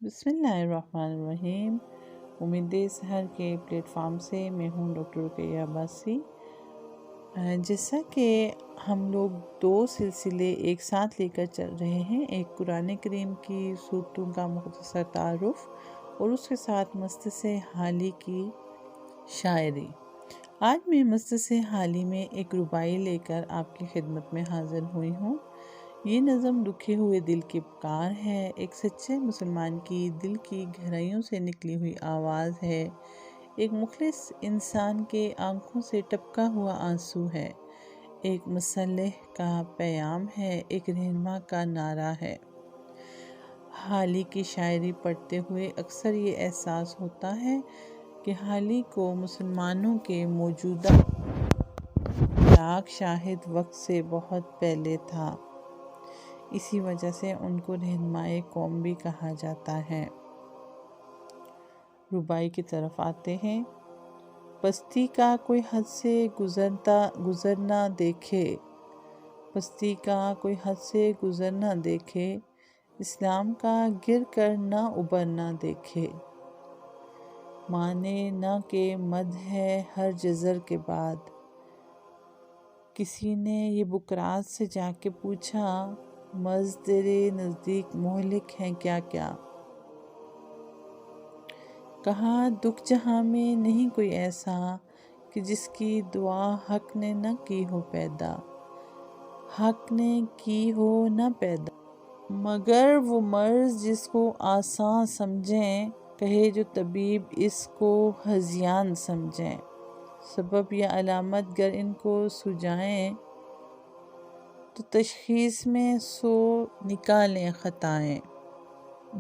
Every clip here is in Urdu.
بسم اللہ الرحمن الرحیم۔ امید سحر کے پلیٹ فارم سے میں ہوں ڈاکٹر رقیہ عباسی۔ جیسا کہ ہم لوگ دو سلسلے ایک ساتھ لے کر چل رہے ہیں، ایک قرآن کریم کی صورتوں کا مختصر تعارف اور اس کے ساتھ مستث حالی کی شاعری۔ آج میں مستث حالی میں ایک رباعی لے کر آپ کی خدمت میں حاضر ہوئی ہوں۔ یہ نظم دکھے ہوئے دل کی پکار ہے، ایک سچے مسلمان کی دل کی گہرائیوں سے نکلی ہوئی آواز ہے، ایک مخلص انسان کے آنکھوں سے ٹپکا ہوا آنسو ہے، ایک مصلح کا پیام ہے، ایک رہنما کا نعرہ ہے۔ حالی کی شاعری پڑھتے ہوئے اکثر یہ احساس ہوتا ہے کہ حالی کو مسلمانوں کے موجودہ لاکھ شاہد وقت سے بہت پہلے تھا، اسی وجہ سے ان کو رہنمائے قوم بھی کہا جاتا ہے۔ رباعی کی طرف آتے ہیں۔ پستی کا کوئی حد سے گزر نہ دیکھے، پستی کا کوئی حد سے گزر نہ دیکھے، اسلام کا گر کر نہ ابر نہ دیکھے۔ مانے نہ کہ مدح ہے ہر جزر کے بعد، کسی نے یہ بکرات سے جا کے پوچھا، مرض تیرے نزدیک مہلک ہیں کیا کیا؟ کہا دکھ جہاں میں نہیں کوئی ایسا کہ جس کی دعا حق نے نہ کی ہو پیدا، حق نے کی ہو نہ پیدا۔ مگر وہ مرض جس کو آسان سمجھیں، کہے جو طبیب اس کو ہذیان سمجھیں۔ سبب یا علامت گر ان کو سجائیں، تو تشخیص میں سو نکالیں خطائیں۔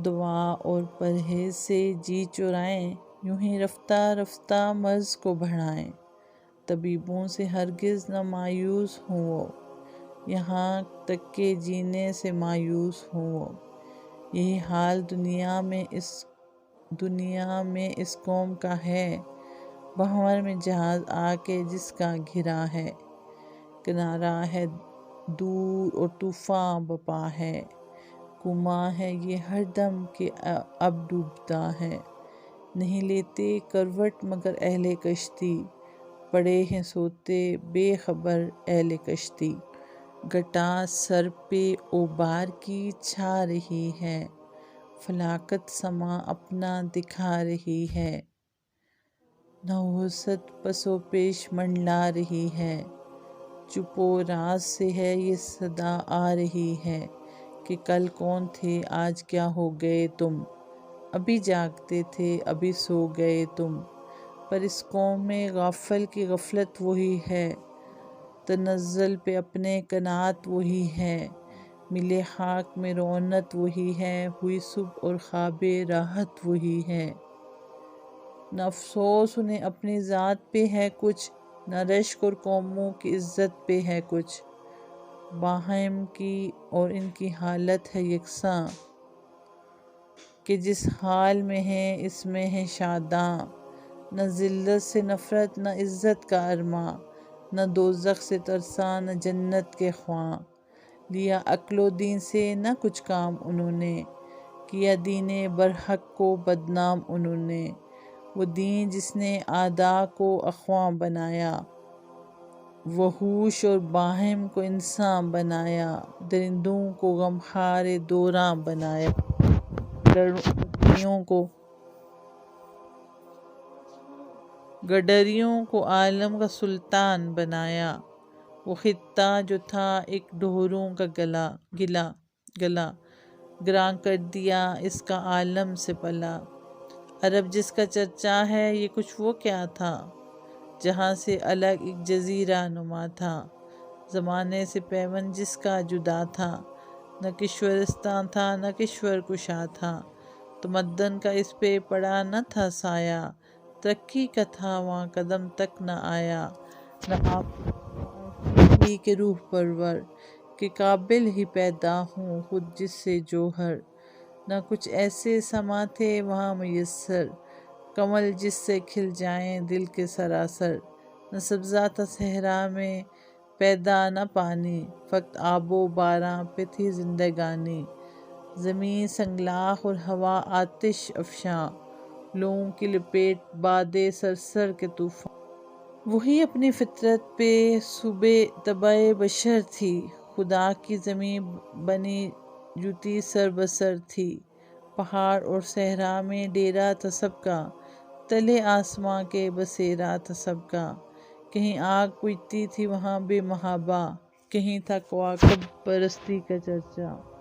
دعا اور پرہیز سے جی چرائیں، یوں ہی رفتہ رفتہ مرض کو بڑھائیں۔ طبیبوں سے ہرگز نہ مایوس ہوں وہ، یہاں تک کہ جینے سے مایوس ہوں وہ۔ یہی حال دنیا میں اس قوم کا ہے، بھنور میں جہاز آ کے جس کا گھرا ہے۔ کنارہ ہے دور اور طوفاں بپا ہے، گماں ہے یہ ہر دم کہ اب ڈوبتا ہے۔ نہیں لیتے کروٹ مگر اہل کشتی، پڑے ہیں سوتے بے خبر اہل کشتی۔ گھٹا سر پہ اوبار کی چھا رہی ہے، فلاکت سما اپنا دکھا رہی ہے۔ نحوست پس و پیش منڈلا رہی ہے، چپ و راز سے ہے یہ صدا آ رہی ہے کہ کل کون تھے آج کیا ہو گئے تم، ابھی جاگتے تھے ابھی سو گئے تم۔ پر اس قوم میں غافل کی غفلت وہی ہے، تنزل پہ اپنے قناعت وہی ہے۔ ملے خاک میں رونت وہی ہے، ہوئی صبح اور خواب راحت وہی ہے۔ نہ افسوس انہیں اپنی ذات پہ ہے کچھ، نہ رشک اور قوموں کی عزت پہ ہے کچھ۔ باہم کی اور ان کی حالت ہے یکساں، کہ جس حال میں ہیں اس میں ہیں شاداں۔ نہ ذلت سے نفرت نہ عزت کا ارماں، نہ دوزخ سے ترساں نہ جنت کے خواہاں۔ لیا عقل و دین سے نہ کچھ کام انہوں نے، کیا دین برحق کو بدنام انہوں نے۔ وہ دین جس نے اعداء کو اخواں بنایا، وحوش اور باہم کو انساں بنایا۔ درندوں کو غمخوار دوراں بنایا، گڈریوں کو عالم کا سلطان بنایا۔ وہ خطہ جو تھا ایک ڈھوروں کا گلا، گراں کر دیا اس کا عالم سے پلہ۔ عرب جس کا چرچا ہے یہ کچھ وہ کیا تھا، جہاں سے الگ ایک جزیرہ نما تھا۔ زمانے سے پیوند جس کا جدا تھا، نہ کشورستان تھا نہ کشور کشا تھا۔ تمدن کا اس پہ پڑا نہ تھا سایہ، ترقی کا تھا وہاں قدم تک نہ آیا۔ نہ آپ ہی کے روح پرور، کہ قابل ہی پیدا ہوں خود جس سے جوہر۔ نہ کچھ ایسے سما تھے وہاں میسر، کمل جس سے کھل جائیں دل کے سراسر۔ نہ سبزہ تھا صحرا میں پیدا نہ پانی، فقط آب و باراں پہ تھی زندگانی۔ زمین سنگلاخ اور ہوا آتش افشاں، لوگوں کی لپیٹ بادے سرسر کے طوفان۔ وہی اپنی فطرت پہ صوبے طبع بشر تھی، خدا کی زمیں بنی جوتی سر بسر تھی۔ پہاڑ اور صحرا میں ڈیرا تھا سب کا، تلے آسماں کے بسیرا تھا سب کا۔ کہیں آگ بجھتی تھی وہاں بے محابہ، کہیں تھا کواکب پرستی کا چرچا۔